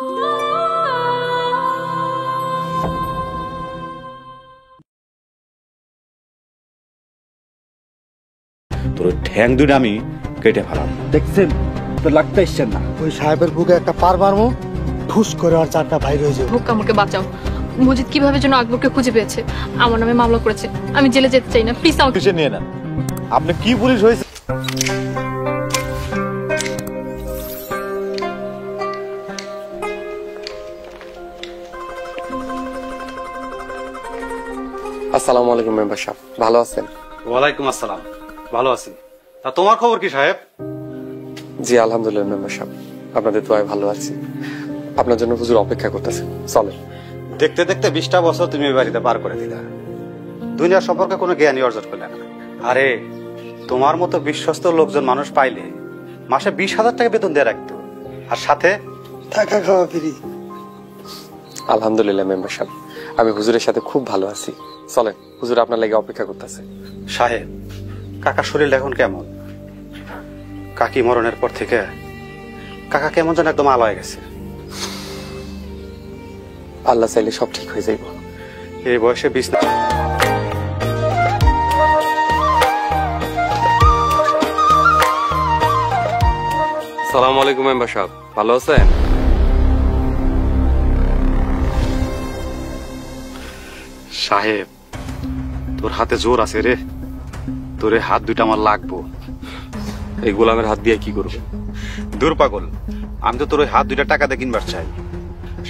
তোর ঠ্যাং দুইটা আমি কেটে ফেলাম। দেখছেন তো লাগতে ইচ্ছেন না। ওই সাহেবের বুকে একটা পার মারমো, ঠুস করে আর চারটা বাইর হয়ে যাবে। হুক আমাকে বাঁচাও। মজিদ কিভাবে যেন আকবরকে খুঁজে পেয়েছে, আমার নামে মামলা করেছে। আমি জেলে যেতে চাই না, প্লিজ আমাকে নিয়ে নেন। আপনি কি পুলিশ হয়েছে? আসসালামু আলাইকুম মেম্বার সাহেব, ভালো আছেন? ওয়ালাইকুম আসসালাম, ভালো আছি। তা তোমার খবর কি সাহেব? জি আলহামদুলিল্লাহ মেম্বার সাহেব, আপনাদের দোয়ায় ভালো আছি। আপনার জন্য হুজুর অপেক্ষা করতেছে, চলেন। দেখতে দেখতে 20টা বছর তুমি এই বাড়িতে পার করে দিলা, দুনিয়ার সম্পর্কে কোনো জ্ঞানই অর্জন করলে না। আরে তোমার মতো বিশ্বস্ত লোকজন মানুষ পাইলে মাসে 20,000 টাকা বেতন দিয়ে রাখতো, আর সাথে থাকা খাওয়া ফ্রি। আলহামদুলিল্লাহ মেম্বার সাহেব, আমি হুজুরের সাথে খুব ভালো আছি। চলেন, হুজুর আপনার লাগে অপেক্ষা করতেছে। সাহেব, কাকার শরীর এখন কেমন? কাকি মরণের পর থেকে কাকা কেমন যেন একদম আলো হয়ে গেছে। আল্লাহ চাইলে সব ঠিক হয়ে যাইব। এই বয়সে বিছনা সালাম আলাইকুম মেম্বার সাহেব, ভালো আছেন? সাহেব, তোর হাতে জোর আছে রে, তোর হাত দুইটা আমার লাগবো। এই গোলামের হাত দিয়ে কি করবে? দূর পাগল, আমি তো তোর ওই হাত দুইটা টাকা দিয়ে কিনবার চাই।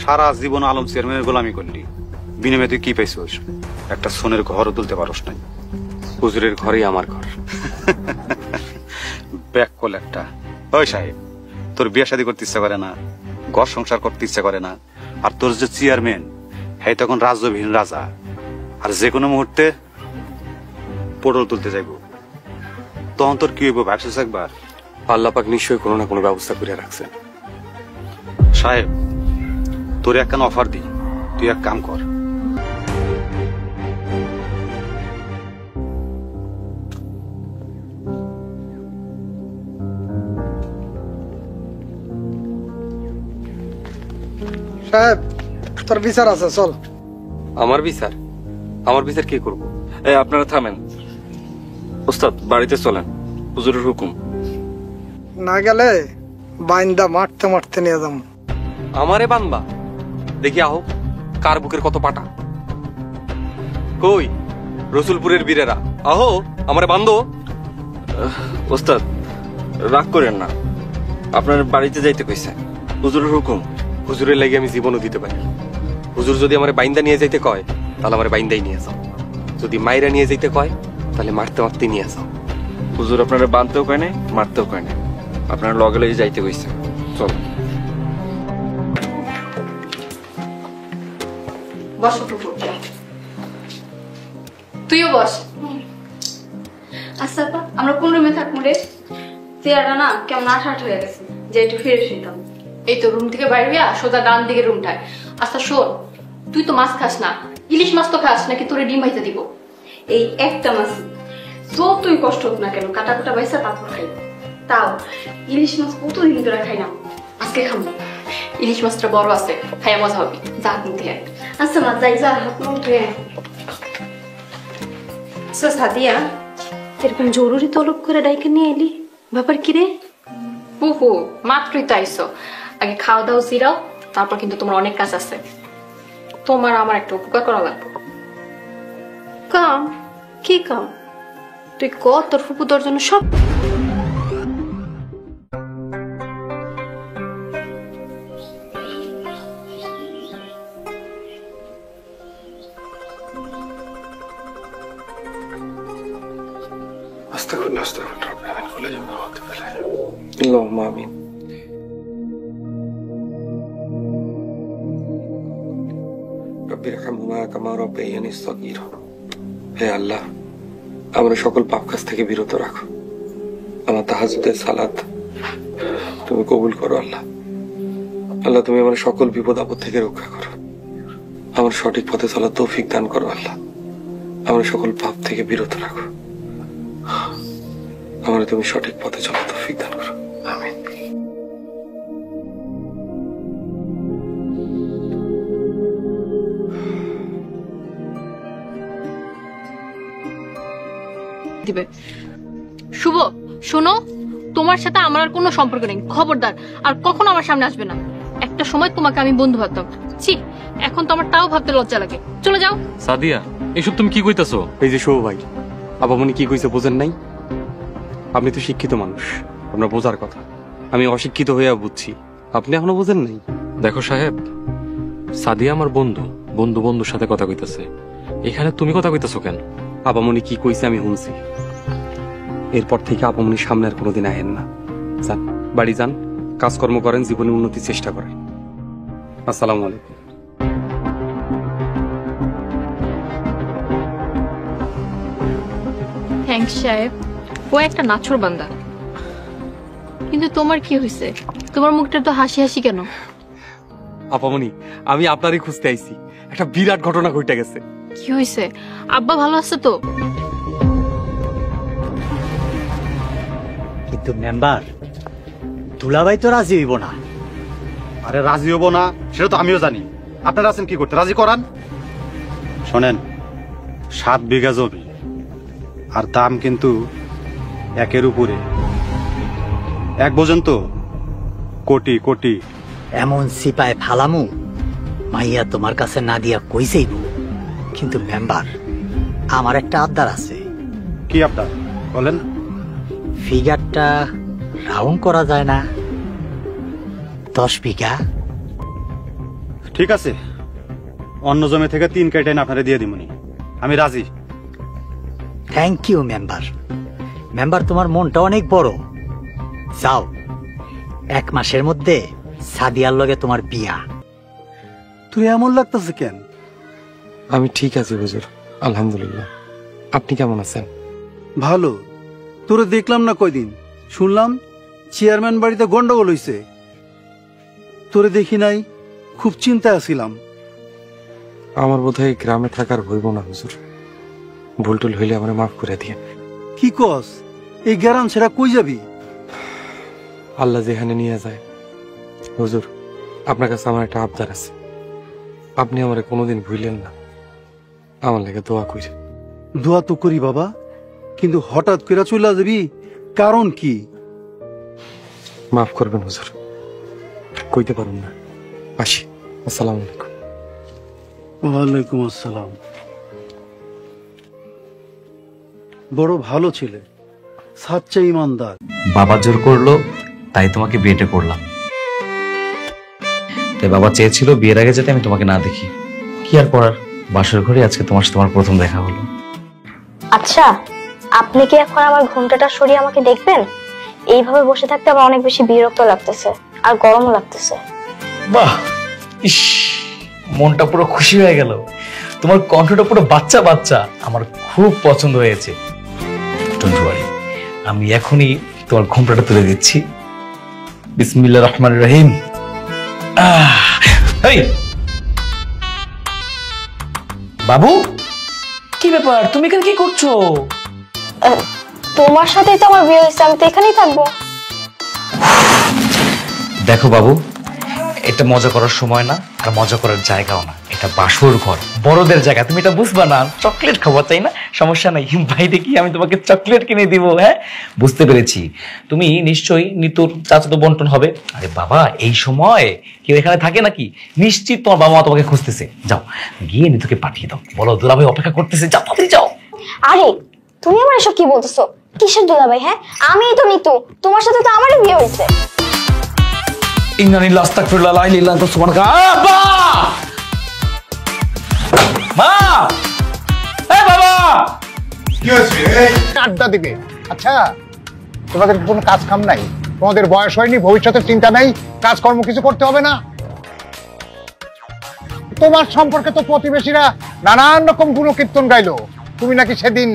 সারা জীবন আলম চেয়ারম্যানের গোলামি করলি, বিনিময়ে তুই কি পাইছিস? একটা সোনের ঘরও তুলতে পারস নাই। হুজুরের ঘরেই আমার ঘর। ব্যাক কল একটা। ওই সাহেব, তোর বিয়ে শাদী করতে ইচ্ছা করে না, ঘর সংসার করতে ইচ্ছা করে না, আর তোর যে চেয়ারম্যান, হ্যাঁ তখন রাজ্যবিহীন রাজা, আর যে কোনো মুহূর্তে পটল তুলতে যাইব, তখন তোর কি হইব ভাবছিস একবার? আল্লাহ পাক নিশ্চয়ই কোনো না কোনো ব্যবস্থা করে রাখছেন। সাহেব, তোর একখান অফার দি, তুই এক কাম কর। সাহেব, তোর বিচার আছে, চল। আমার বিচার? আমার বিচার কি করব? আপনারা থামেন ওস্তাদ, বাড়িতে চলেন, হুজুরের হুকুম। না গেলে বাইন্দা মারতে মারতে নিয়ে যাবো। আমারে বানবা? দেখি আহ কার বুকের কত পাটা। কই রসুলপুরের বীরেরা, আহো আমারে বান্ধো। ওস্তাদ রাগ করেন না, আপনার বাড়িতে যাইতে কইছে, হুজুরের হুকুম। হুজুরের লাগে আমি জীবনও দিতে পারি। হুজুর যদি আমার বাইন্দা নিয়ে যাইতে কয়, তাহলে আমার বাইন্দাই নিয়ে যাও। যদি মাইরা নিয়ে যাইতে কয়, তাহলে মারতে মারতে নিয়ে যাও। হুজুর আপনারা বাঁধতেও কয় নাই, মারতেও কয় নাই, আপনার লগে লগে যাইতে কইছে, চল। বস ফুফু, তুইও বস। আচ্ছা আমরা কোন রুমে থাকবো রে? চেয়ারটা না কেমন আঠাট হয়ে গেছে, যে একটু ফ্রেশ হইতাম। এই তো রুম থেকে বাইরে হইয়া সোজা ডান দিকে রুমটায়। আচ্ছা শোন, তুই তো মাছ খাস না, ইলিশ মাছ তো খাস নাকি? তোরে ডিম ভাইতে দিব। এই একটা মাছ যতই কষ্ট হোক না কেন, কাটা কাটা বাইসা তারপর খাই। তাও ইলিশ মাছ কতদিন ধরে খাই না, আজকে খাবো। ইলিশ মাছটা বড় আছে, খাইয়া মজা হবে। যা কিনতে আয়। আচ্ছা মা যাই, যা হাত মুখ ধুয়ে। আচ্ছা সাদিয়া, এরকম জরুরি তলব করে ডাইকে নিয়ে এলি, ব্যাপার কি রে? ফুফু মাত্রই তো আইসো, আগে খাওয়া দাও জিরাও, তারপর কিন্তু তোমার অনেক কাজ আছে। তোমার আমার একটা উপকার করা লাগবে। কাম? কি কাম? তুই ক, তোর ফুপু তোর জন্য সব। আস্তাগফিরুল্লাহ, আস্তাগফিরুল্লাহ, আমিন বলে যাও, হতে পারে। আল্লাহুম্মা আমিন। রব্বিরহামহুমা কামা রাব্বায়ানি সগীরা। হে আল্লাহ, আমরা সকল পাপ কাজ থেকে বিরত রাখো। আমার তাহাজ্জুদের সালাত তুমি কবুল করো আল্লাহ। আল্লাহ তুমি আমার সকল বিপদ আপদ থেকে রক্ষা করো। আমার সঠিক পথে চলার তৌফিক দান করো আল্লাহ। আমরা সকল পাপ থেকে বিরত রাখো। আমরা তুমি সঠিক পথে চলার তৌফিক দান করো, আমিন। দিবে। শুভ শোনো, তোমার সাথে আমার আর কোনো সম্পর্ক নেই, খবরদার আর কখনো আমার সামনে আসবে না। একটা সময় তোমাকে আমি বন্ধু ভাবতাম, ছি এখন তো আমার তাও ভাবতে লজ্জা লাগে। চলে যাও। সাদিয়া, এসব তুমি কি কইতাছো? এই যে শোভ ভাই, আপামনি কি কইছে বোঝেন নাই? আপনি তো শিক্ষিত মানুষ, আপনার বোঝার কথা। আমি অশিক্ষিত হইয়া বুঝছি, আপনি এখনো বোঝেন নাই। দেখো সাহেব, সাদিয়া আমার বন্ধু, বন্ধু বন্ধুর সাথে কথা কইতাছে, এখানে তুমি কথা কইতাছো কেন? আপামনি কি কইছে আমি শুনছি। এরপর থেকে আপামনি সামনে আর কোনোদিন আহেন না। যান বাড়ি যান, কাজকর্ম করেন, জীবনে উন্নতির চেষ্টা করেন। আসসালামু আলাইকুম। থ্যাঙ্কস সাহেব, ও একটা নাছর বান্দা। কিন্তু তোমার কি হয়েছে? তোমার মুখটা তো হাসি হাসি কেন? আপামনি, আমি আপনারই খুঁজতে আইছি, একটা বিরাট ঘটনা ঘটে গেছে। কি হয়েছে? আব্বা ভালো আছে তো? কিন্তু মেম্বার, দুলাভাই তো রাজি হইব না। আরে রাজি হবো না সেটা তো আমিও জানি, আপনারা আছেন কি করতে, রাজি করান। শোনেন, 7 বিঘা জমি, আর দাম কিন্তু 1-এর উপরে। 1 বোঝেন তো, কোটি কোটি। এমন সিপায় ফালামু মাইয়া তোমার কাছে না দিয়া কইছেইব। কিন্তু মেম্বার, আমার একটা আবদার আছে। কি আপনার বলেন? ফিগারটা রাউন্ড করা যায় না? 10 বিঘা। ঠিক আছে, অন্য জমি থেকে 3 কেটে আপনারা দিয়ে দিমুনি, আমি রাজি। Thank you member. মেম্বার, তোমার মনটা অনেক বড়। যাও, 1 মাসের মধ্যে সাদিয়ার লগে তোমার বিয়া। তুই এমন লাগতেছে কেন? আমি ঠিক আছি হুজুর, আলহামদুলিল্লাহ। আপনি কেমন আছেন? ভালো। তোরে দেখলাম না কয়দিন, শুনলাম চেয়ারম্যান বাড়িতে গন্ডগোল হইছে। তোরে দেখি নাই, খুব চিন্তায় আছিলাম। আমার বোধহয় গ্রামে থাকার হইব না হুজুর, ভুল টুল হইলে আমার মাফ করে দিয়ে। কি কস? এই গ্রাম ছেড়া কই যাবি? আল্লাহ যেখানে নিয়ে যায়। হুজুর, আপনার কাছে আমার একটা আবদার আছে, আপনি আমার কোনোদিন ভুলেন না, আমার লাগে দোয়া কইরেন। দোয়া তো করি বাবা, কিন্তু হঠাৎ করে চলে যাবি, কারণ কি? মাফ করবেন হুজুর, কইতে পারুন না। আসি, আসসালামু আলাইকুম। ওয়ালাইকুম আসসালাম। বড় ভালো ছেলে, সাচ্চা ইমানদার। বাবা জোর করলো তাই তোমাকে বিয়েটা করলাম। তাই বাবা চেয়েছিল বিয়ের আগে যাতে আমি তোমাকে না দেখি। কি আর করার, বাসর ঘরে আজকে তোমার সাথে আমার প্রথম দেখা হলো। আচ্ছা, আপনি কি এখন আমার ঘুমটাটা সরিয়ে আমাকে দেখবেন? এইভাবে বসে থাকতে আমার অনেক বেশি বিরক্ত লাগতেছে আর গরমও লাগতেছে। বাহ, ইস, মনটা পুরো খুশি হয়ে গেল। তোমার কণ্ঠটা পুরো বাচ্চা বাচ্চা, আমার খুব পছন্দ হয়েছে। ডোন্ট ওয়ারি, আমি এখনই তোমার ঘুমটাটা তুলে দিচ্ছি। বিসমিল্লাহির রহমানির রহিম। বাবু, কি ব্যাপার, তুমি এখানে কি করছো? তোমার সাথেই তো আমার বিয়ে হয়েছে, আমি তো এখানেই থাকবো। দেখো বাবু, এটা মজা করার সময় না, আর মজা করার জায়গাও না, এটা বাসর ঘর, বড়দের জায়গা। তুমি এটা বুঝবা না। চকলেট খাবো তাই না? সমস্যা নাই, বাইরে কি আমি তোমাকে চকলেট কিনে দিব? হ্যাঁ, বুঝতে পেরেছি। তুমি নিশ্চয়ই নিতুর চাচাতো বন্টন হবে। আরে বাবা, এই সময় কেউ এখানে থাকে নাকি? নিশ্চিত তোমার বাবা মা তোমাকে খুঁজতেছে। যাও, গিয়ে নিতুকে পাঠিয়ে দাও, বলো দুলাভাই অপেক্ষা করতেছে, যাও তাড়াতাড়ি যাও। আরে তুমি আমার এসব কি বলতেছো? কিসের দুলাভাই? হ্যাঁ, আমিই তো নিতু, তোমার সাথে তো আমারই বিয়ে হয়েছে। ইন্নালিল্লাহি আস্তাগফিরুল্লাহ লা ইলাহা ইল্লাল্লাহ সুবহানাকা। আব্বা! মা! এই বাবা! কি হয়েছে? আড্ডা দিবে? আচ্ছা, তোমাদের কোনো কাজ কাম নাই? তোমাদের বয়স হয়নি, ভবিষ্যতের চিন্তা নাই, কাজকর্ম কিছু করতে হবে না? তোমার সম্পর্কে তো প্রতিবেশীরা নানান রকম গুণকীর্তন গাইলো। তুমি নাকি সেদিন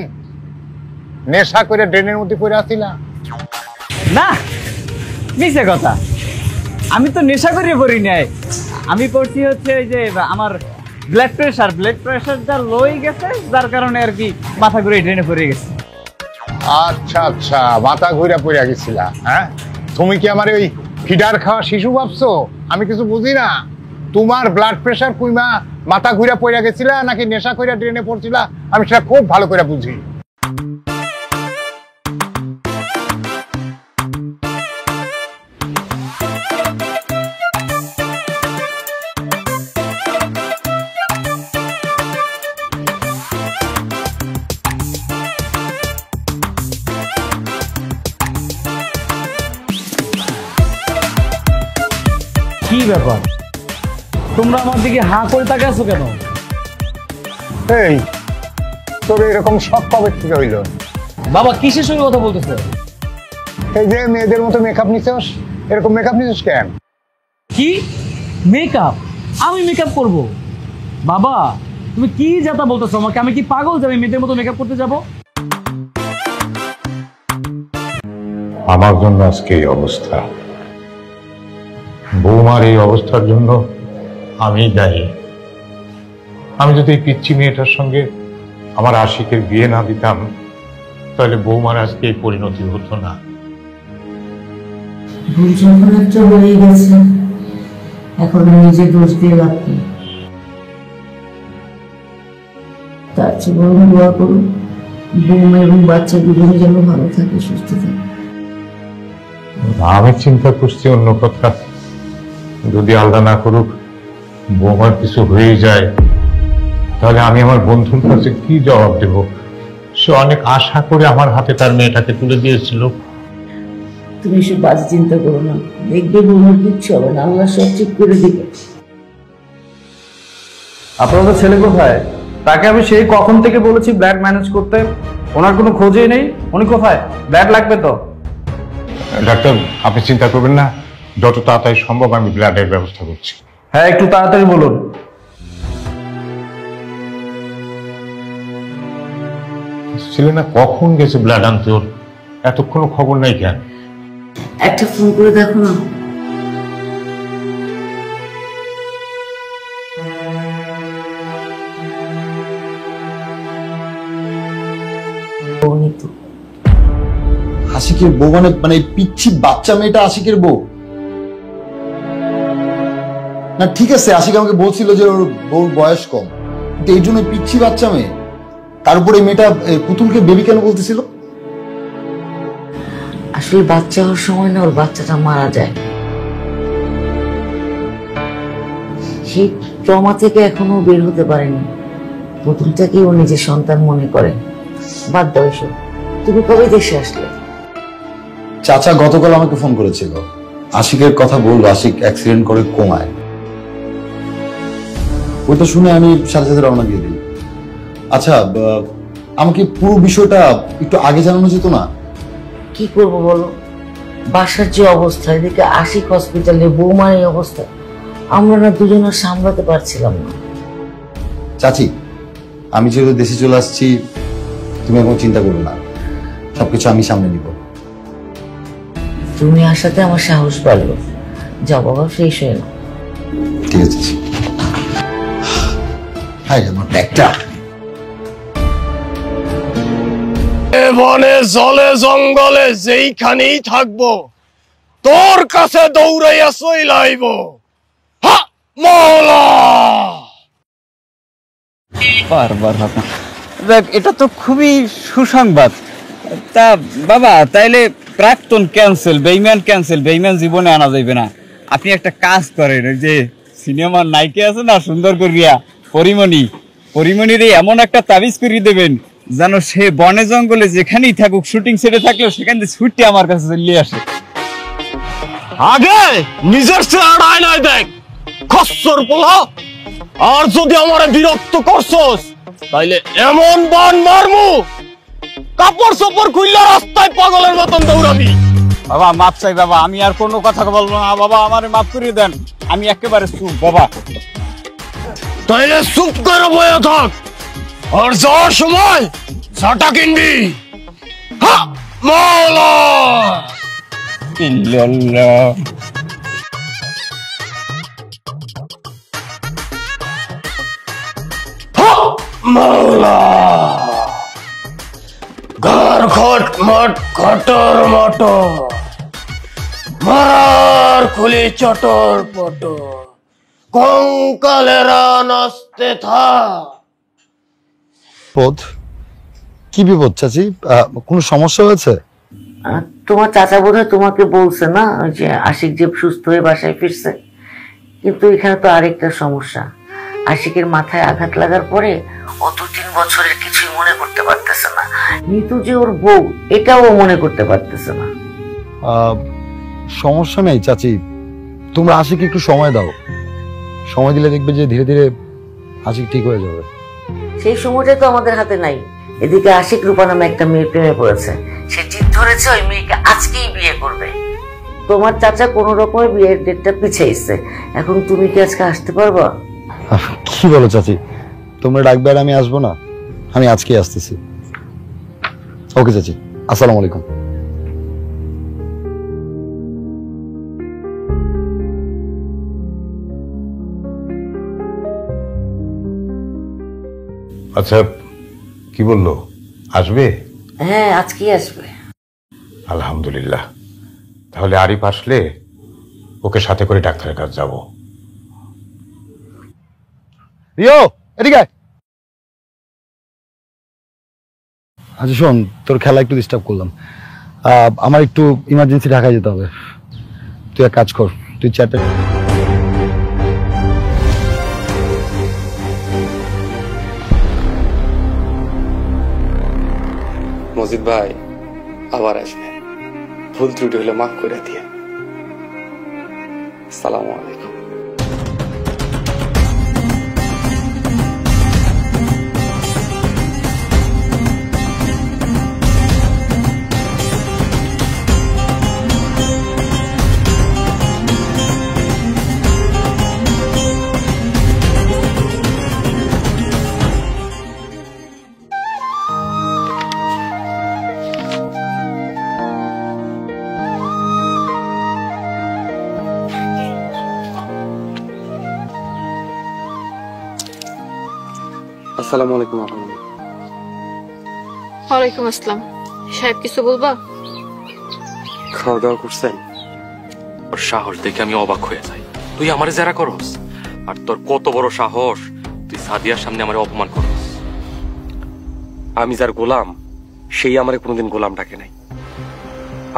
নেশা করে ড্রেনের মধ্যে পড়ে আসিলা। না, মিছে কথা। আমি তো নেশা করে পড়ি নাই। আমি পড়ছি হচ্ছে ওই যে আমার ব্লাড প্রেশার যা লোই গেছে, যার কারণে আর কি মাথা ঘুরে ড্রেনে পড়ে গেছে। আচ্ছা আচ্ছা, মাথা ঘুরে পড়ে গেছিলা? হ্যাঁ, তুমি কি আমার ওই ফিডার খাওয়া শিশু ভাবছো? আমি কিছু বুঝি না। তোমার ব্লাড প্রেশার কুইমা মাথা ঘুরে পড়ে গেছিলা নাকি নেশা করে ড্রেনে পড়ছিলা, আমি সেটা খুব ভালো করে বুঝি। ব্যাপার? তোমরা আমার দিকে হাঁ করে তাকিয়ে আছো কেন? এই তোর এরকম সব কবে থেকে হইল? বাবা কিসের সঙ্গে কথা বলতেছে? এই যে মেয়েদের মতো মেকআপ নিছস, এরকম মেকআপ নিছস কেন? কি মেকআপ? আমি মেকআপ করব? বাবা তুমি কি যাতা বলতেছো আমাকে? আমি কি পাগল যে আমি মেয়েদের মতো মেকআপ করতে যাব? আমার জন্য আজকে এই অবস্থা, বৌমার এই অবস্থার জন্য আমি দায়ী। আমি যদি এই পিচ্ছি মেয়েটার সঙ্গে আমার আশিকের বিয়ে না দিতাম, তাহলে বৌমার আজকে এই পরিণতি হতো না। ভুল যখন একটা হয়ে গেছে, এখন নিজে দোষ দিয়ে লাভ নেই। তার চেয়ে বরং দোয়া করুন বৌমা এবং বাচ্চা দুজনে যেন ভালো থাকে, সুস্থ থাকে। আমি চিন্তা করছি অন্য কথা, যদি আল্লাহ না করুক বৌমার কিছু হয়ে যায়, তাহলে আমি আমার বন্ধুর কাছে কি জবাব দেব? সে অনেক আশা করে আমার হাতে তার মেয়েটাকে তুলে দিয়েছিল। তুমি এসব বাজে চিন্তা করো না, দেখবে বৌমার কিচ্ছু হবে না, আল্লাহ সব ঠিক করে দিবে। আপনাদের ছেলে কোথায়? তাকে আমি সেই কখন থেকে বলেছি ব্লাড ম্যানেজ করতে, ওনার কোনো খোঁজই নেই। উনি কোথায়? ব্লাড লাগবে তো। ডাক্তার আপনি চিন্তা করবেন না, যত তাড়াতাড়ি সম্ভব আমি ব্লাডের ব্যবস্থা করছি। হ্যাঁ একটু তাড়াতাড়ি বলুন। ছেলে না কখন গেছে ব্লাড আনতে? ওর এতক্ষণ খবর নাই কেন? একটা ফোন করে দেখো না। আশিকের বউ মানে পিচ্ছি বাচ্চা মেয়েটা আশিকের বউ? না ঠিক আছে, আশিক আমাকে বলছিল যে ওর বউর বয়স কম, কিন্তু এই জন্য পিচ্ছি বাচ্চা মেয়ে। তার উপরে মেয়েটা পুতুলকে বেবি কেন বলতেছিল? আসলে বাচ্চা হওয়ার সময় না ওর বাচ্চাটা মারা যায়, সেই ট্রমা থেকে এখনো বের হতে পারেনি। পুতুলটাকে ও নিজের সন্তান মনে করে। বাদ দাও এসব। তুমি কবে দেশে আসলে? চাচা গতকাল আমাকে ফোন করেছিল, আশিকের কথা বললো, আশিক অ্যাক্সিডেন্ট করে কোমায়। ওইটা শুনে আমি সাথে সাথে রওনা দিয়ে দিই। আচ্ছা আমাকে পুরো বিষয়টা একটু আগে জানানো যেত না? কি করবো বলো, বাসার যে অবস্থা, এদিকে আশিক হসপিটালে, বৌমার এই অবস্থা, আমরা না দুজনে সামলাতে পারছিলাম না। চাচি আমি যেহেতু দেশে চলে আসছি, তুমি এখন চিন্তা করবে না, সবকিছু আমি সামনে নিব। তুমি আসাতে আমার সাহস বাড়লো। যাও বাবা, ফ্রেশ হয়ে নাও। ঠিক আছে। হাই আমার ব্যাগটা। বনে জলে জঙ্গলে যেইখানেই থাকবো, তোর কাছে দৌড়াইয়া চইলাইব। হা মওলা! বারবার ভাবনা। দেখ, এটা তো খুবই সুসংবাদ। তা বাবা, তাইলে প্রাক্তন ক্যান্সেল, বেইমান ক্যান্সেল, বেইমান জীবনে আনা যাইবে না। আপনি একটা কাজ করেন, ওই যে সিনেমার নায়িকা আছে না সুন্দর করিয়া, পরিমণি, পরিমণির এমন একটা তাবিজ করে দেবেন যেন সে বনে জঙ্গলে যেখানেই থাকুক, শুটিং সেটে থাকলেও সেখান থেকে ছুটে আমার কাছে চলে আসে। আগে নিজের চেহারা আয়নায় দেখ, খচ্চর পোলা। আর যদি আমার বিরক্ত করছস, তাইলে এমন বান মারমু, কাপড় চোপড় খুললে রাস্তায় পাগলের মতন দৌড়াবি। বাবা মাপ চাই বাবা, আমি আর কোনো কথা বলবো না বাবা, আমারে মাফ করে দেন, আমি একেবারে চুপ বাবা। তাইলে চুপ করে বয়ে থাক, আর যাওয়ার সময় ছাটা কিনবি। হা মওলা! ইল্লাল্লাহ। হা মওলা! ঘর খট মট খটর মটর, মারার খুলি চটর পটর, কঙ্কালেরা নাচতে থাক। বিপদ? কি বিপদ চাচি? কোনো সমস্যা হয়েছে? তোমার চাচা বোধহয় তোমাকে বলছে না, ওই যে আশিক যে সুস্থ হয়ে বাসায় ফিরছে। কিন্তু এখানে তো আরেকটা সমস্যা, আশিকের মাথায় আঘাত লাগার পরে ও 2-3 বছরের কিছুই মনে করতে পারতেছে না। নিতু যে ওর বউ, এটাও মনে করতে পারতেছে না। সমস্যা নেই চাচি, তোমরা আশিককে একটু সময় দাও, সময় দিলে দেখবে যে ধীরে ধীরে আশিক ঠিক হয়ে যাবে। সেই সময়টা তো আমাদের হাতে নাই। এদিকে আশিক রূপা নামে একটা মেয়ে প্রেমে পড়েছে, সে জিদ ধরেছে ওই মেয়েকে আজকেই বিয়ে করবে। তোমার চাচা কোনো রকমের বিয়ের ডেটটা পিছাইছে, এখন তুমি কি আজকে আসতে পারবা? কি বলো চাচি, তোমরা ডাকবে আর আমি আসবো না? আমি আজকেই আসতেছি। ওকে চাচি, আসসালামু আলাইকুম। আচ্ছা, কি বললো, আসবে? হ্যাঁ, আজকেই আসবে। আলহামদুলিল্লাহ। তাহলে আরিফ আসলে ওকে সাথে করে ডাক্তারের কাছে যাব। রিও, এদিকে আয়। আচ্ছা শোন, তোর খেলা একটু ডিস্টার্ব করলাম, আমার একটু ইমার্জেন্সি ঢাকায় যেতে হবে। তুই এক কাজ কর, তুই চ্যাটে মজিদ ভাই আবার আসবে, ভুল ত্রুটি হলে মাফ করে দিয়ে। আসসালামু আলাইকুম। আসসালামু আলাইকুম। ওয়ালাইকুম আসসালাম। সাহেব কিছু বলবা? খাওয়া দাওয়া করছেন? ওর সাহস দেখে আমি অবাক হয়ে যাই। তুই আমারে যারা করস, আর তোর কত বড় সাহস তুই সাদিয়ার সামনে আমারে অপমান করস। আমি যার গোলাম সেই আমারে কোনোদিন গোলাম ডাকে নাই।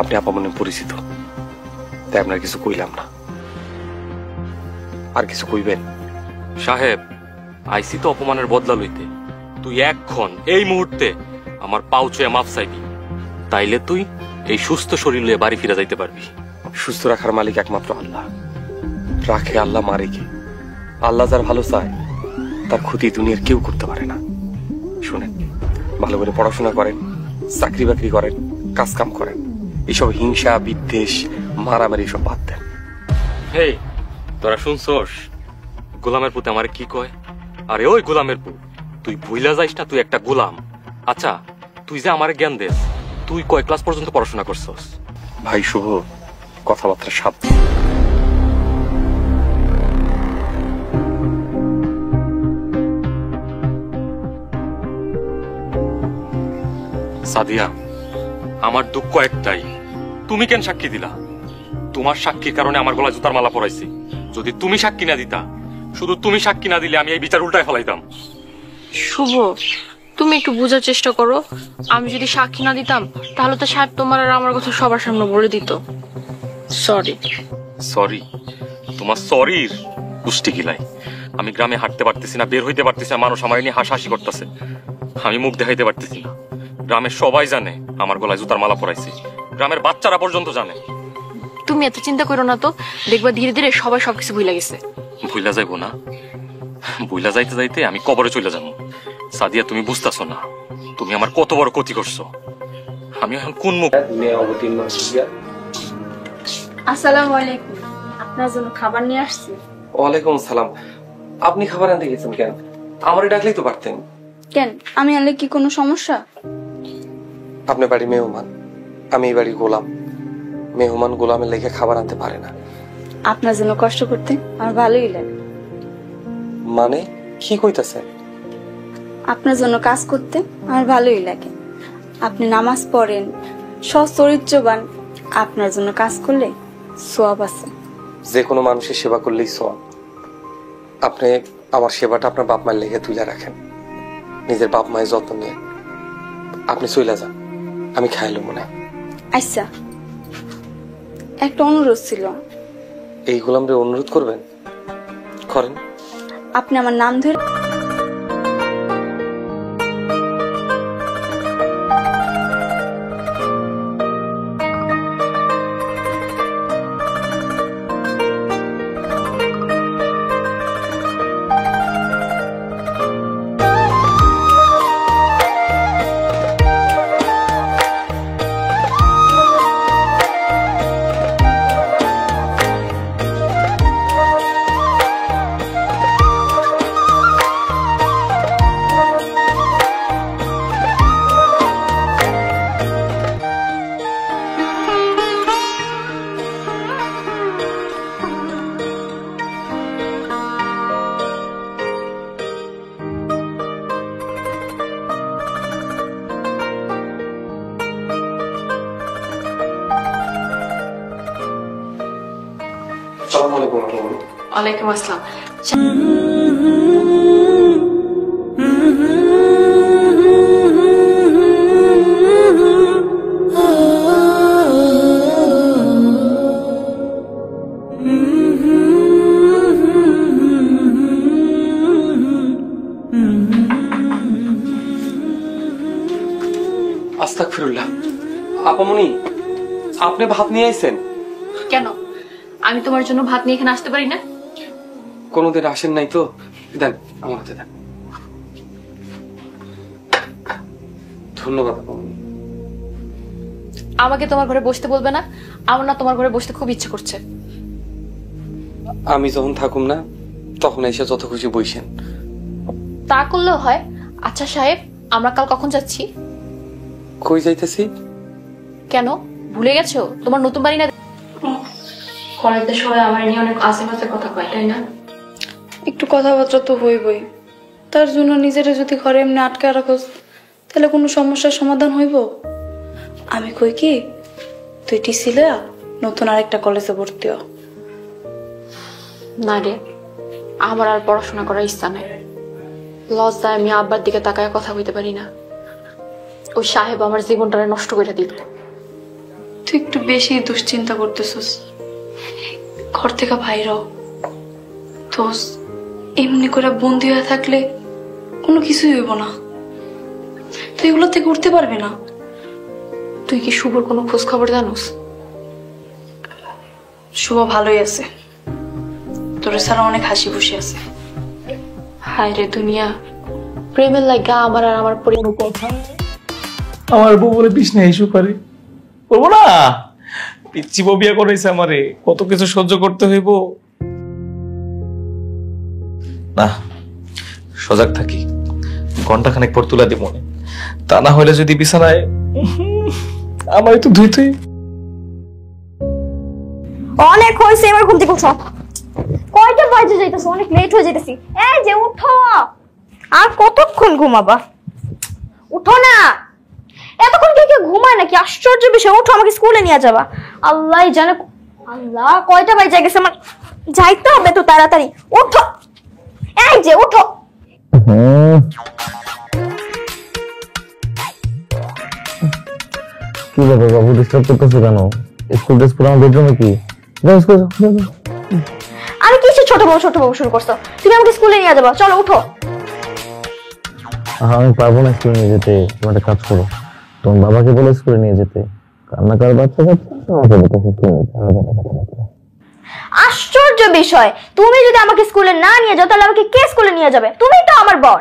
আপনি আপা মনে পরিচিত, তাই আপনার কিছু কইলাম না। আর কিছু কইবেন? সাহেব, আইসি তো অপমানের বদলা লইতে। তুই এখন এই মুহূর্তে আমার পাও ছুঁয়ে মাফ চাইবি, তাইলে তুই এই সুস্থ শরীর নিয়ে বাড়ি ফিরে যাইতে পারবি। সুস্থ রাখার মালিক একমাত্র আল্লাহ। রাখে আল্লাহ, মারে কে আল্লাহ। যার ভালো চায় তার ক্ষতি দুনিয়ার কেউ করতে পারে না। শুনেন, ভালো করে পড়াশোনা করেন, চাকরি বাকরি করেন, কাজ কাম করেন। এইসব হিংসা, বিদ্বেষ, মারামারি সব বাদ দেন। হেই, তোরা শুনছস গোলামের পুতে আমারে কি কয়? আরে ওই গোলামের পু, তুই ভুইলা যাইস না তুই একটা গোলাম। আচ্ছা, তুই যে আমারে জ্ঞান দেস, তুই কয় ক্লাস পর্যন্ত পড়াশোনা করছস? ভাই শুভ, কথাবার্তা সাবধান। সাদিয়া, আমার দুঃখ একটাই, তুমি কেন সাক্ষী দিলা? তোমার সাক্ষীর কারণে আমার গলায় জুতার মালা পরাইছি। যদি তুমি সাক্ষী না দিতা, শুধু তুমি সাক্ষী না দিলে আমি এই বিচার উল্টায় ফেলাইতাম। শুভ, তুমি একটু বোঝার চেষ্টা করো। আমি যদি সাক্ষী না দিতাম তাহলে তো সাহেব তোমার আর আমার কথা সবার সামনে বলে দিত। সরি। সরি? তোমার সরির পুষ্টি গিলাই। আমি গ্রামে হাঁটতে পারতেছি না, বের হইতে পারতেছি না, মানুষ আমার নিয়ে হাসাহাসি করতেছে। আমি মুখ দেখাইতে পারতেছি না। গ্রামের সবাই জানে আমার গলায় জুতার মালা পরাইছি, গ্রামের বাচ্চারা পর্যন্ত জানে। তুমি এত চিন্তা করো না তো, দেখবা ধীরে ধীরে সবাই সবকিছু ভুলে গেছে। ভুইলা যাইবো না? ভুইলা যাইতে যাইতে আমি কবরে চলে যাবো। সাদিয়া, তুমি বুঝতেছো না তুমি আমার কত বড় ক্ষতি করছো। আমি এখন কোন মুখ? আসসালামু আলাইকুম, আপনার জন্য খাবার নিয়ে আসছি। ওয়ালাইকুম আসসালাম। আপনি খাবার আনতে গেছেন কেন? আমারে ডাকলেই তো পারতেন। কেন, আমি আনলে কি কোনো সমস্যা? আপনি বাড়ি মেহমান, আমি এই বাড়ি গোলাম। মেহমান গোলামের লেগে খাবার আনতে পারে না। আপনার জন্য কষ্ট করতে আমার ভালোই লাগে। মানে কি কইতাছেন? আপনার জন্য কাজ করতে আমার ভালোই লাগে। আপনি নামাজ পড়েন, সৎ চরিত্রবান, আপনার জন্য কাজ করলে সওয়াব আছে। যে কোনো মানুষের সেবা করলেই সওয়াব। আপনি আমার সেবাটা আপনার বাপ মায়ের লেগে তুলে রাখেন, নিজের বাপ মায়ের যত্ন নিয়ে। আপনি চলে যান, আমি খাইলো মনে। আচ্ছা, একটা অনুরোধ ছিল। এই গোলামরে অনুরোধ করবেন? করেন। আপনি আমার নাম ধরে ওয়ালাইকুম আসসালাম। আস্তাগফিরুল্লাহ। আপামনি, আপনি ভাত নিয়ে আইছেন? কেন, আমি তোমার জন্য ভাত নিয়ে এখানে আসতে পারি না? কোনোদিন আসেন নাই তো, দেন আমার হাতে দেন। ধন্যবাদ আপামনি। আমাকে তোমার ঘরে বসতে বলবে না? আমার না তোমার ঘরে বসতে খুব ইচ্ছে করছে। আমি যখন থাকুম না তখন এসে যত খুশি বইসেন। তা করলেও হয়। আচ্ছা সাহেব, আমরা কাল কখন যাচ্ছি? কই যাইতেছি? কেন, ভুলে গেছো তোমার নতুন বাড়ি না? কলেজের সবাই আমার নিয়ে অনেক আশেপাশে কথা কয়, তাই না? একটু কথাবার্তা তো হইবই, তার জন্য নিজেরা যদি ঘরে এমনি আটকে রাখোস তাহলে কোনো সমস্যার সমাধান হইব? আমি কই কি, তুই টিসিলে নতুন আরেকটা কলেজে ভর্তি হ। না রে, আমার আর পড়াশোনা করার ইচ্ছা নেই। লজ্জায় আমি আব্বার দিকে তাকায় কথা কইতে পারি না। ওই সাহেব আমার জীবনটা নষ্ট করে দিল। তুই একটু বেশি দুশ্চিন্তা করতেছিস। ঘর থেকে বাইর দোষ, এমনি করে বন্দি হয়ে থাকলে কোনো কিছুই হইব না। তুই এগুলো থেকে উঠতে পারবি না। তুই কি শুভর কোনো খোঁজ খবর জানোস? শুভ ভালোই আছে, তোর ছাড়া অনেক হাসি খুশি আছে। হায় রে দুনিয়া, প্রেমের লাগা আমার আর আমার পরিবার কথা। আমার বউ বলে বিষ্ণা ইস্যু করে বলবো না, পিচ্ছি বউ বিয়ে করেছে আমারে, কত কিছু সহ্য করতে হইব। না, সজাগ থাকি, ঘন্টা খানেক পর তুলা দিব মনে, তা না হলে যদি বিছানায় আমার একটু ধুইতে। অনেক হয়েছে, এবার ঘুম থেকে উঠো। কয়টা বাজে যাইতেছে, অনেক লেট হয়ে যাইতেছি। এই যে উঠো, আর কতক্ষণ ঘুমাবা? উঠো না, এতক্ষণ কে কে ঘুমায় নাকি? আশ্চর্য বিষয়। উঠো, আমাকে স্কুলে নিয়ে যাবা। আল্লাহ জানে, আল্লাহ কয়টা বাজে গেছে, আমার যাইতে হবে তো তাড়াতাড়ি। উঠো, এই যে উঠো। কি ব্যাপার বাবু, ডিস্টার্ব করতেছো কেন? স্কুল ড্রেস পরে আমার বেডরুমে কি? আমি কিসে ছোট বউ শুরু করছো? তুমি আমাকে স্কুলে নিয়ে যাবা, চলো উঠো। আমি পারবো না স্কুলে নিয়ে যেতে, তুমি একটা কাজ করো, তোমার বাবাকে বলে স্কুলে নিয়ে যেতে। কান্না করার বাচ্চা আমাকে আশ্চর্য বিষয়, তুমি যদি আমাকে স্কুলে না নিয়ে যাও তাহলে আমাকে কে স্কুলে নিয়ে যাবে? তুমি তো আমার বর।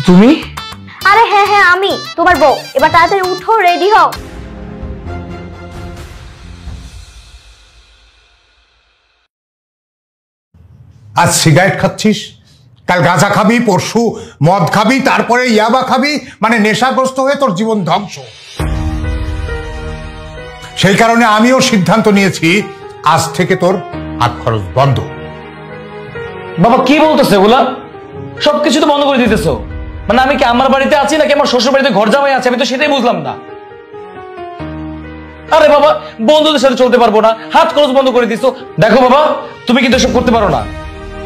তুমি? আরে হ্যাঁ হ্যাঁ, আমি তোমার বউ। এবার তাড়াতাড়ি উঠো, রেডি হও। আজ সিগারেট খাচ্ছিস, কাল গাঁজা খাবি, পরশু মদ খাবি, তারপরে ইয়াবা খাবি, মানে নেশাগ্রস্ত হয়ে তোর জীবন ধ্বংস। সেই কারণে আমিও সিদ্ধান্ত নিয়েছি, আজ থেকে তোর হাত খরচ বন্ধ। বাবা কি বলতেছে এগুলা? সবকিছু তো বন্ধ করে দিতেছো, মানে আমি কি আমার বাড়িতে আছি নাকি আমার শ্বশুর বাড়িতে ঘর জামাই আছে? আমি তো সেটাই বুঝলাম না। আরে বাবা, বন্ধুদের সাথে চলতে পারবো না, হাত খরচ বন্ধ করে দিছো। দেখো বাবা, তুমি কিন্তু এসব করতে পারো না।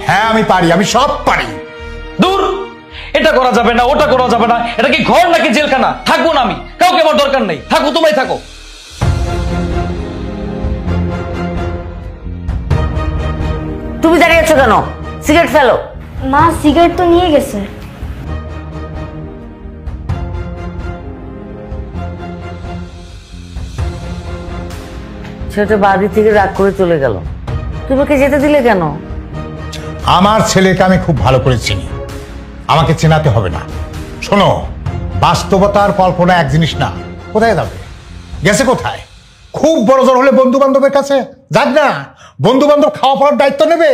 হ্যাঁ আমি পারি, আমি সব পারি। দূর, এটা করা যাবে না, ওটা করা যাবে না। এটা কি ঘর নাকি জেলখানা? থাকবো না আমি, কাউকে আমার দরকার নেই। থাকো, তোমরাই থাকো। তুমি দাঁড়িয়ে আছো কেন? সিগারেট ফেলো। মা সিগারেট তো নিয়ে গেছে। ছেলেটা বাড়ি থেকে রাগ করে চলে গেল, তুমি ওকে যেতে দিলে কেন? আমার ছেলেকে আমি খুব ভালো করে চিনি, আমাকে চেনাতে হবে না। শোনো, বাস্তবতা আর কল্পনা এক জিনিস না। কোথায় যাবে? গেছে কোথায়? খুব বড় জোর হলে বন্ধু বান্ধবের কাছে যাক না, বন্ধু বান্ধব খাওয়া পড়ার দায়িত্ব নেবে।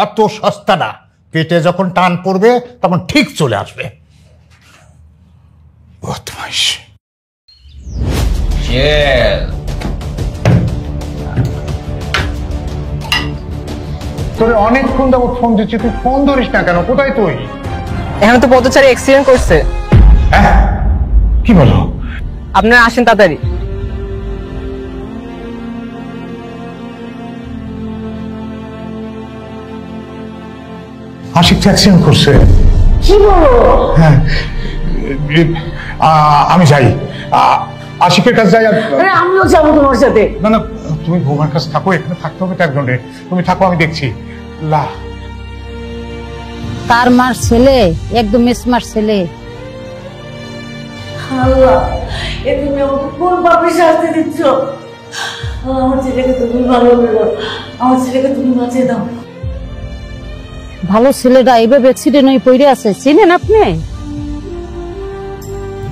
অত সস্তা না, পেটে যখন টান পড়বে তখন ঠিক চলে আসবে। বদমাইশ। তোরে অনেকক্ষণ যাবো ফোন দিচ্ছি, তুই ফোন ধরিস না কেন? কোথায় তুই? এখানে তো পথচারী অ্যাক্সিডেন্ট করছে। কি বলো? আপনারা আসেন তাড়াতাড়ি। আশিক অ্যাক্সিডেন্ট করছে। কি বলো? হ্যাঁ, আমি যাই, আশিকের কাছে যাই। আমিও যাবো তোমার সাথে। না না, তুমি বৌমার কাছে থাকো, এখানে থাকতে হবে তো একজনের। তুমি থাকো, আমি দেখছি। লা তার মার ছেলে একদম মেসমার ছেলে। আল্লাহ, এ তুমি আমাকে কোন পাপে শাস্তি দিচ্ছ? আমার ছেলেকে তুমি ভালো করে দাও, আমার ছেলেকে তুমি বাঁচিয়ে দাও। ভালো ছেলেটা এইভাবে অ্যাক্সিডেন্ট হয়ে পড়ে আছে, চিনেন আপনি?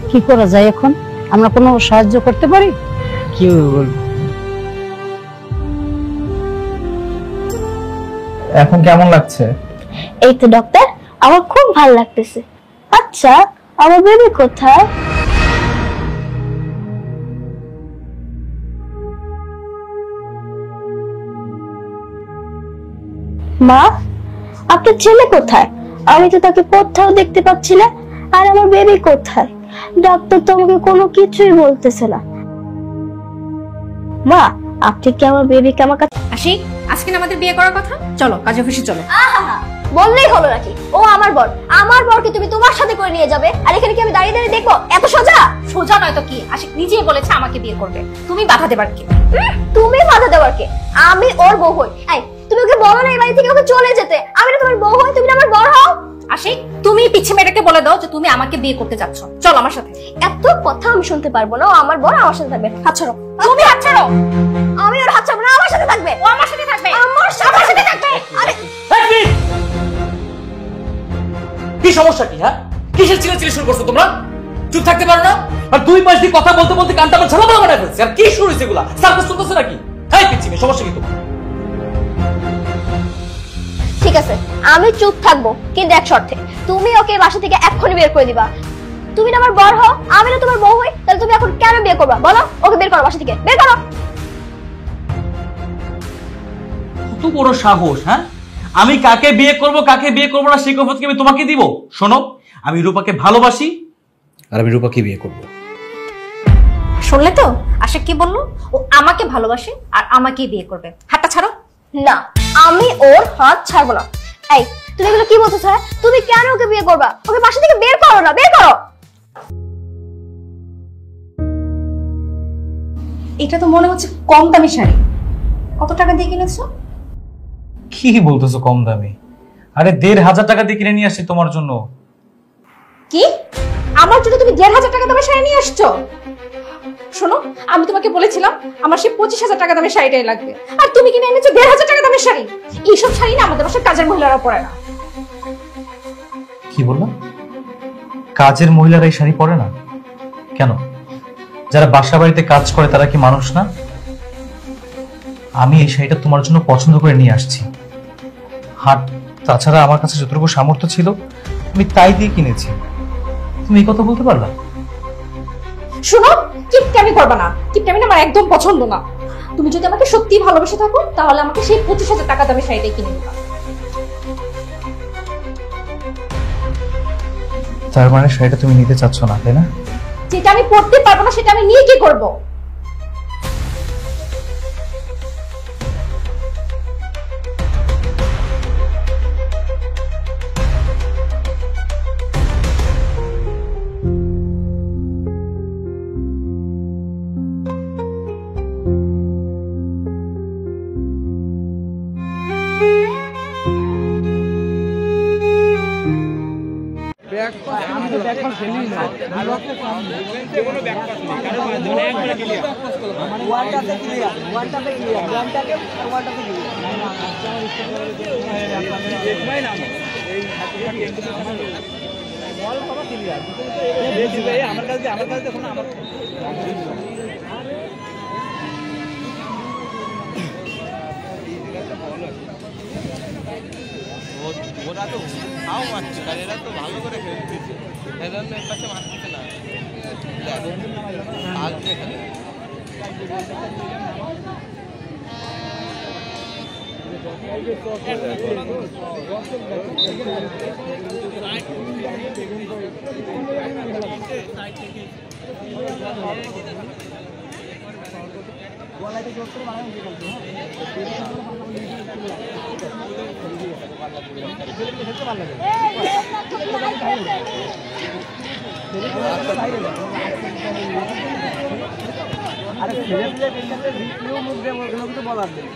কি করা যায় এখন? আমরা কোনো সাহায্য করতে পারি? কি বল, এখন কেমন লাগছে? এই তো ডক্টর, আমার খুব ভালো লাগতেছে। আচ্ছা, আমার বেবি কোথায়? মা, আপনার ছেলে কোথায়? আমি তো তাকে কোথাও দেখতে পাচ্ছি না। আর আমার বেবি কোথায়? ডাক্তার তো আমাকে কোনো কিছুই বলতেছে না। মা, আপনি কি আমার বেবিকে আমার কাছে? আশিক, আজকে না আমাদের বিয়ে করার কথা, চলো কাজ অফিসে চলো। আহা, বললেই হলো নাকি? ও আমার বর, আমার বরকে তুমি তোমার সাথে করে নিয়ে যাবে, আর এখানে কি আমি দাঁড়িয়ে দাঁড়িয়ে দেখবো? এত সোজা? সোজা নয় তো কি, আশিক নিজেই বলেছে আমাকে বিয়ে করবে, তুমি বাধা দেবার কি? তুমি বাধা দেওয়ার কে? আমি ওর বউ হই। এই, তুমি ওকে বলো না এই বাড়ি থেকে ওকে চলে যেতে। আমি না তোমার বউ হই, তুমি না আমার বর হও। আশিক, তুমি পিছে মেয়েটাকে বলে দাও যে তুমি আমাকে বিয়ে করতে যাচ্ছ, চল আমার সাথে। এত কথা আমি শুনতে পারবো না। ও আমার বর, আমার সাথে থাকবে। হাত ছাড়ো। তুমি হাত ছাড়ো। আমি ওর হাত ছাড়বো না, আমার সাথে থাকবে। ও আমার সাথে থাকবে। আমার সাথে থাকবে। আরে কি সমস্যা কি? হ্যাঁ, কিসের চিল্লাচিল্লি শুরু করছো তোমরা? চুপ থাকতে পারো না? আর দুই পাশ দিয়ে কথা বলতে বলতে কানটা আমার ঝালাপালা বানায় ফেলছে। আর কি শুরু হয়েছে এগুলা? সার্কাস চলতেছে নাকি? হাই পিচ্ছি মেয়ে, সমস্যা কি তোমার? ঠিক আছে, আমি চুপ থাকবো, কিন্তু এক শর্তে। তুমি ওকে বাসা থেকে এক্ষুনি বের করে দিবা। তুমি না আমার বর হও, আমি না তোমার বউ হই, তাহলে তুমি এখন কেন বিয়ে করবা বলো? ওকে বের করো বাসা থেকে, বের করো। কত বড় সাহস! হ্যাঁ, আমি কাকে বিয়ে করব কাকে বিয়ে করব না সেই কথা কি আমি তোমাকে দিব? শোনো, আমি রূপাকে ভালোবাসি আর আমি রূপাকে বিয়ে করব। শুনলে তো আশিক কি বললো? ও আমাকে ভালোবাসে আর আমাকেই বিয়ে করবে। হাতটা ছাড়ো। না, আমি ওর হাত ছাড়বো না। এই, তুমি এগুলো কি বলছো স্যার? তুমি কেন ওকে বিয়ে করবা? ওকে বাসা থেকে বের করো না, বের করো। এটা তো মনে হচ্ছে কম দামি শাড়ি। কত টাকা দিয়ে কিনেছো? কি বলতেছো কম দামি? আরে 1,500 টাকা দিয়ে কিনে নিয়ে আসছি তোমার জন্য। কি? আমার জন্য তুমি 1,500 টাকা দামের শাড়ি নিয়ে আসছো? শোনো, আমি তোমাকে বলেছিলাম আমার সেই 25,000 টাকা দামের শাড়িটাই লাগবে, আর তুমি কিনে এনেছো 1,500 টাকা দামের শাড়ি। এইসব শাড়ি না আমাদের বাসার কাজের মহিলারা পরে না। কি বললাম? কাজের মহিলারা এই শাড়ি পরে না কেন? যারা বাসা বাড়িতে কাজ করে তারা কি মানুষ না? আমি এই শাড়িটা তোমার জন্য পছন্দ করে নিয়ে আসছি। হাট, তাছাড়া আমার কাছে যতটুকু সামর্থ্য ছিল আমি তাই দিয়ে কিনেছি। তুমি এই কথা বলতে পারলা? শোনো, কিপটামি করবে না। কিপটামি না আমার একদম পছন্দ না। তুমি যদি আমাকে সত্যি ভালোবেসে থাকো তাহলে আমাকে সেই 25,000 টাকা দামের শাড়িটাই কিনে দিবা। তার মানে শাড়িটা তুমি নিতে চাচ্ছ না, তাই না? যেটা আমি পড়তে পারবো না সেটা আমি নিয়ে কি করবো? ওরা তো খাও মারছে, আর এরা তো ভালো করে খেলতেছে, এজন্য এর পাশে মারতেছে না। আসবে এখানে আরে ছেলে পিলে পেছনে ভিডিও মুখ দিয়ে ওগুলো কিছু বলার নেই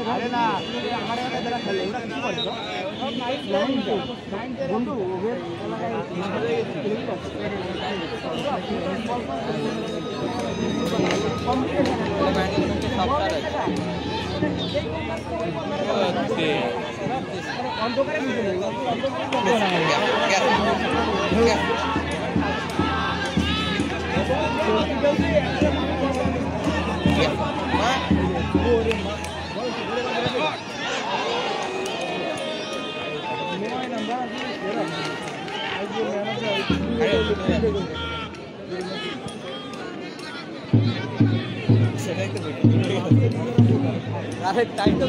আরে না আমার যারা খেলে ওরা কি করে বন্ধু ওদের সেটাই তো আরে টাইম তো